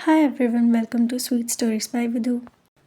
Hi everyone, welcome to sweet stories by Vidhu.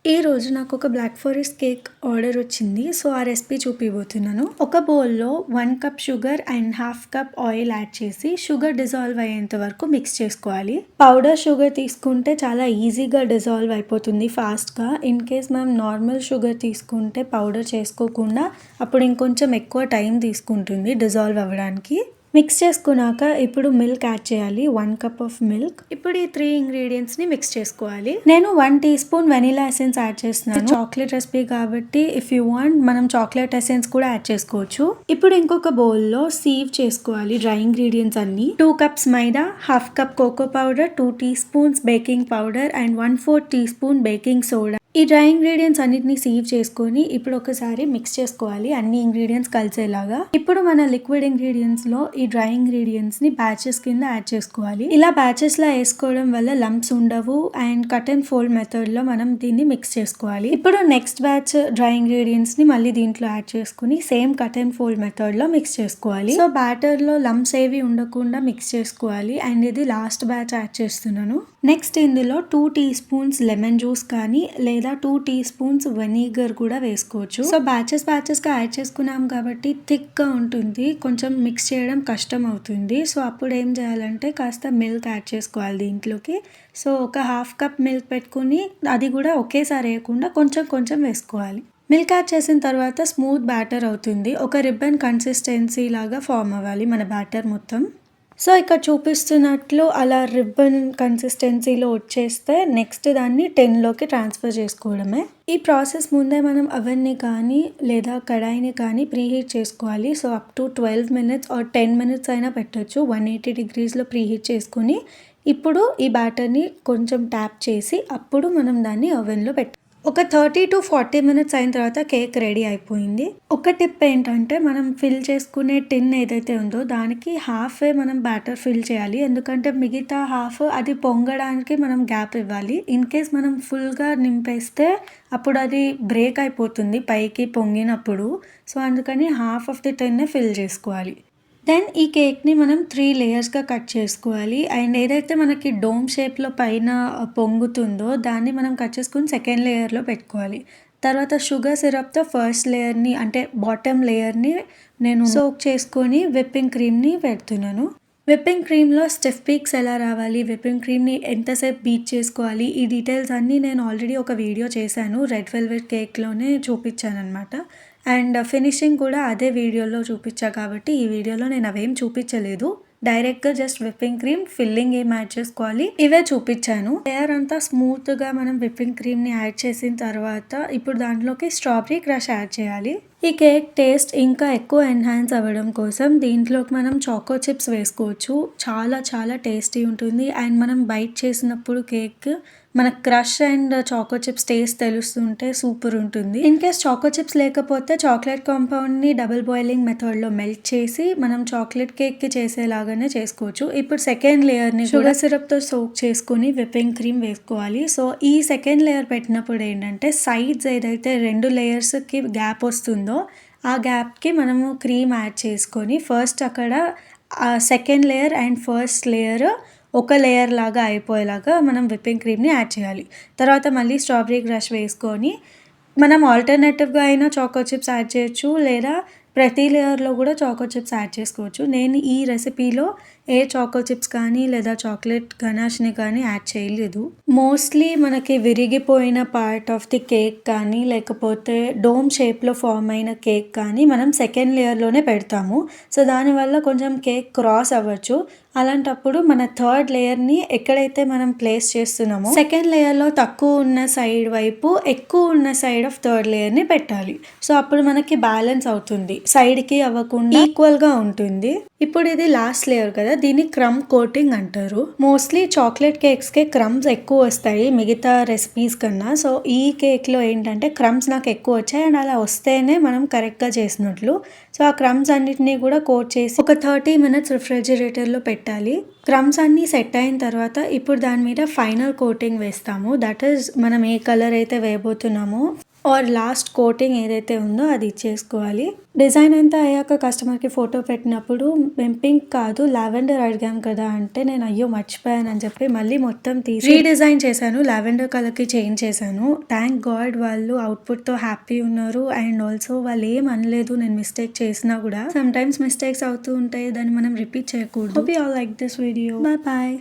ఈరోజు నాకు ఒక బ్లాక్ ఫారెస్ట్ కేక్ ఆర్డర్ వచ్చింది. సో ఆ రెసిపీ చూపిపోతున్నాను. ఒక బౌల్లో 1 cup sugar and half cup oil add చేసి షుగర్ డిజాల్వ్ అయ్యేంత వరకు మిక్స్ చేసుకోవాలి. పౌడర్ షుగర్ తీసుకుంటే చాలా ఈజీగా డిజాల్వ్ అయిపోతుంది ఫాస్ట్గా. ఇన్ కేస్ మనం నార్మల్ షుగర్ తీసుకుంటే పౌడర్ చేసుకోకుండా అప్పుడు ఇంకొంచెం ఎక్కువ టైం తీసుకుంటుంది డిజాల్వ్ అవ్వడానికి. మిక్స్ చేసుకున్నాక ఇప్పుడు మిల్క్ యాడ్ చేయాలి. 1 కప్ ఆఫ్ మిల్క్. ఇప్పుడు ఈ 3 ఇంగ్రీడియంట్స్ ని మిక్స్ చేసుకోవాలి. నేను 1 teaspoon vanilla essence add చేస్తున్నాను. చాక్లెట్ రెసిపీ కాబట్టి ఇఫ్ యూ వాంట్ మనం చాక్లెట్ ఎసెన్స్ కూడా యాడ్ చేసుకోవచ్చు. ఇప్పుడు ఇంకొక బౌల్ లో సీవ్ చేసుకోవాలి డ్రై ఇంగ్రీడియంట్స్ అన్ని. 2 cups maida, half cup cocoa powder, 2 teaspoons baking powder and 1/4 teaspoon baking soda. ఈ డ్రై ఇంగ్రీడియంట్స్ అన్నిటిని సీవ్ చేసుకొని ఇప్పుడు ఒకసారి మిక్స్ చేసుకోవాలి అన్ని ఇంగ్రీడియంట్స్ కలిసేలాగా. ఇప్పుడు మన లిక్విడ్ ఇంగ్రీడియంట్స్ లో ఈ డ్రై ఇంగ్రీడియంట్స్ ని బ్యాచెస్ కింద యాడ్ చేసుకోవాలి. ఇలా బ్యాచెస్ లా వేసుకోవడం వల్ల లంప్స్ ఉండవు and cut and fold method లో మనం దీన్ని మిక్స్ చేసుకోవాలి. ఇప్పుడు నెక్స్ట్ బ్యాచ్ డ్రై ఇంగ్రీడియంట్స్ ని మళ్ళీ దీంట్లో యాడ్ చేసుకుని same cut and fold method లో మిక్స్ చేసుకోవాలి. సో బ్యాటర్ లో లంప్స్ ఏవి ఉండకుండా మిక్స్ చేసుకోవాలి. అండ్ ఇది లాస్ట్ బ్యాచ్ యాడ్ చేస్తున్నాను. నెక్స్ట్ ఇందులో 2 టీ స్పూన్స్ లెమన్ జ్యూస్ కానీ లేదా 2 టీ స్పూన్స్ వెనిగర్ కూడా వేసుకోవచ్చు. సో బ్యాచెస్ గా యాడ్ చేసుకున్నాం కాబట్టి థిక్ గా ఉంటుంది, కొంచెం మిక్స్ చేయడం కష్టం అవుతుంది. సో అప్పుడు ఏం చేయాలంటే కాస్త మిల్క్ యాడ్ చేసుకోవాలి దీంట్లోకి. సో ఒక హాఫ్ కప్ మిల్క్ పెట్టుకుని అది కూడా ఒకేసారి వేయకుండా కొంచెం కొంచెం వేసుకోవాలి. మిల్క్ యాడ్ చేసిన తర్వాత స్మూత్ బ్యాటర్ అవుతుంది. ఒక రిబ్బన్ కన్సిస్టెన్సీ లాగా ఫామ్ అవ్వాలి మన బ్యాటర్ మొత్తం. సో ఇక్కడ చూపిస్తున్నట్లు అలా రిబ్బన్ కన్సిస్టెన్సీలో వచ్చేస్తే నెక్స్ట్ దాన్ని 10లోకి ట్రాన్స్ఫర్ చేసుకోవడమే. ఈ ప్రాసెస్ ముందే మనం అవన్నీ కానీ లేదా కడాయిని కానీ ప్రీహీట్ చేసుకోవాలి. So up to 12 minutes or 10 minutes అయినా పెట్టచ్చు. 180 డిగ్రీస్లో ప్రీహీట్ చేసుకుని ఇప్పుడు ఈ బ్యాటర్ని కొంచెం ట్యాప్ చేసి అప్పుడు మనం దాన్ని ఓవెన్లో పెట్టాలి. ఒక 30 to 40 మినిట్స్ అయిన తర్వాత కేక్ రెడీ అయిపోయింది. ఒక టిప్ ఏంటంటే మనం ఫిల్ చేసుకునే టిన్ ఏదైతే ఉందో దానికి హాఫే మనం బ్యాటర్ ఫిల్ చేయాలి. ఎందుకంటే మిగతా హాఫ్ అది పొంగడానికి మనం గ్యాప్ ఇవ్వాలి. ఇన్ కేస్ మనం ఫుల్గా నింపేస్తే అప్పుడు అది బ్రేక్ అయిపోతుంది పైకి పొంగినప్పుడు. సో అందుకని హాఫ్ ఆఫ్ ది టిన్నే ఫిల్ చేసుకోవాలి. దెన్ ఈ కేక్ని మనం 3 లేయర్స్గా కట్ చేసుకోవాలి. అండ్ ఏదైతే మనకి డోమ్ షేప్లో పైన పొంగుతుందో దాన్ని మనం కట్ చేసుకుని సెకండ్ లేయర్లో పెట్టుకోవాలి. తర్వాత షుగర్ సిరప్తో ఫస్ట్ లేయర్ని అంటే బాటమ్ లేయర్ని నేను సోక్ చేసుకొని విప్పింగ్ క్రీమ్ని పెడుతున్నాను. విప్పింగ్ క్రీమ్లో స్టిఫ్ పీక్స్ ఎలా రావాలి, విప్పింగ్ క్రీమ్ని ఎంతసేపు బీట్ చేసుకోవాలి, ఈ డీటెయిల్స్ అన్నీ నేను ఆల్రెడీ ఒక వీడియో చేశాను. రెడ్ వెల్వెట్ కేక్లోనే చూపించాను అనమాట. అండ్ ఫినిషింగ్ కూడా అదే వీడియోలో చూపించా కాబట్టి ఈ వీడియోలో నేను అవేం చూపించలేదు. డైరెక్ట్గా జస్ట్ విప్పింగ్ క్రీమ్ ఫిల్లింగ్ ఏం యాడ్ చేసుకోవాలి ఇవే చూపించాను. లేయర్ అంతా స్మూత్గా మనం విప్పింగ్ క్రీమ్ని యాడ్ చేసిన తర్వాత ఇప్పుడు దాంట్లోకి స్ట్రాబెరీ క్రష్ యాడ్ చేయాలి. ఈ కేక్ టేస్ట్ ఇంకా ఎక్కువ ఎన్హాన్స్ అవ్వడం కోసం దీంట్లోకి మనం చాకో చిప్స్ వేసుకోవచ్చు. చాలా చాలా టేస్టీ ఉంటుంది. అండ్ మనం బైట్ చేసినప్పుడు కేక్ మన crush and choco chips taste తెలుస్తుంటే సూపర్ ఉంటుంది. ఇన్ కేస్ చాకో చిప్స్ లేకపోతే చాక్లెట్ కాంపౌండ్ని డబుల్ బాయిలింగ్ మెథడ్లో మెల్ట్ చేసి మనం చాక్లెట్ కేక్కి చేసేలాగానే చేసుకోవచ్చు. ఇప్పుడు సెకండ్ లేయర్ని షుగర్ సిరప్తో సోక్ చేసుకుని విప్పింగ్ క్రీమ్ వేసుకోవాలి. సో ఈ సెకండ్ లేయర్ పెట్టినప్పుడు ఏంటంటే సైడ్స్ ఏదైతే 2 లేయర్స్కి గ్యాప్ వస్తుందో ఆ గ్యాప్కి మనము క్రీమ్ యాడ్ చేసుకొని ఫస్ట్ అక్కడ second layer and first layer ఒక లేయర్ లాగా అయిపోయేలాగా మనం విప్పింగ్ క్రీమ్ని యాడ్ చేయాలి. తర్వాత మళ్ళీ స్ట్రాబెరీ క్రష్ వేసుకొని మనం ఆల్టర్నేటివ్గా అయినా చాకో చిప్స్ యాడ్ చేయొచ్చు లేదా ప్రతి లేయర్లో కూడా చాకో చిప్స్ యాడ్ చేసుకోవచ్చు. నేను ఈ రెసిపీలో ఏ చాకో చిప్స్ కానీ లేదా చాక్లెట్ గనాష్ని కానీ యాడ్ చేయలేదు. మోస్ట్లీ మనకి విరిగిపోయిన పార్ట్ ఆఫ్ ది కేక్ కానీ లేకపోతే డోమ్ షేప్లో ఫామ్ అయిన కేక్ కానీ మనం సెకండ్ లేయర్లోనే పెడతాము. సో దానివల్ల కొంచెం కేక్ క్రాస్ అవ్వచ్చు. అలాంటప్పుడు మన థర్డ్ లేయర్ని ఎక్కడైతే మనం ప్లేస్ చేస్తున్నామో సెకండ్ లేయర్లో తక్కువ ఉన్న సైడ్ వైపు ఎక్కువ ఉన్న సైడ్ ఆఫ్ థర్డ్ లేయర్ని పెట్టాలి. సో అప్పుడు మనకి బ్యాలెన్స్ అవుతుంది, సైడ్కి అవ్వకుండా ఈక్వల్గా ఉంటుంది. ఇప్పుడు ఇది లాస్ట్ లేయర్ కదా, దీన్ని క్రమ్ కోటింగ్ అంటారు. మోస్ట్లీ చాక్లెట్ కేక్స్కే క్రమ్స్ ఎక్కువ వస్తాయి మిగతా రెసిపీస్ కన్నా. సో ఈ కేక్లో ఏంటంటే క్రమ్స్ నాకు ఎక్కువ వచ్చాయి అండ్ అలా వస్తేనే మనం కరెక్ట్గా చేసినట్లు. సో ఆ క్రమ్స్ అన్నిటినీ కూడా కోట్ చేసి ఒక 30 మినిట్స్ రిఫ్రిజిరేటర్లో పెట్టాలి. క్రమ్స్ అన్నీ సెట్ అయిన తర్వాత ఇప్పుడు దాని మీద ఫైనల్ కోటింగ్ వేస్తాము. దట్ ఈస్ మనం ఏ కలర్ అయితే వేయబోతున్నామో ఆర్ లాస్ట్ కోటింగ్ ఏదైతే ఉందో అది ఇచ్చేసుకోవాలి. డిజైన్ అంతా అయ్యాక కస్టమర్కి ఫోటో పెట్టినప్పుడు మేము పింక్ కాదు లావెండర్ అడిగాం కదా అంటే నేను అయ్యో మర్చిపోయానని చెప్పి మళ్ళీ మొత్తం తీసి రీడిజైన్ చేశాను. లావెండర్ కలర్కి చేంజ్ చేశాను. థ్యాంక్ గాడ్ వాళ్ళు అవుట్పుట్తో హ్యాపీ ఉన్నారు. అండ్ ఆల్సో వాళ్ళు ఏం అనలేదు నేను మిస్టేక్ చేసినా కూడా. సమ్ టైమ్స్ మిస్టేక్స్ అవుతూ ఉంటాయి, దాన్ని మనం రిపీట్ చేయకూడదు. Hope you all like this video. Bye bye.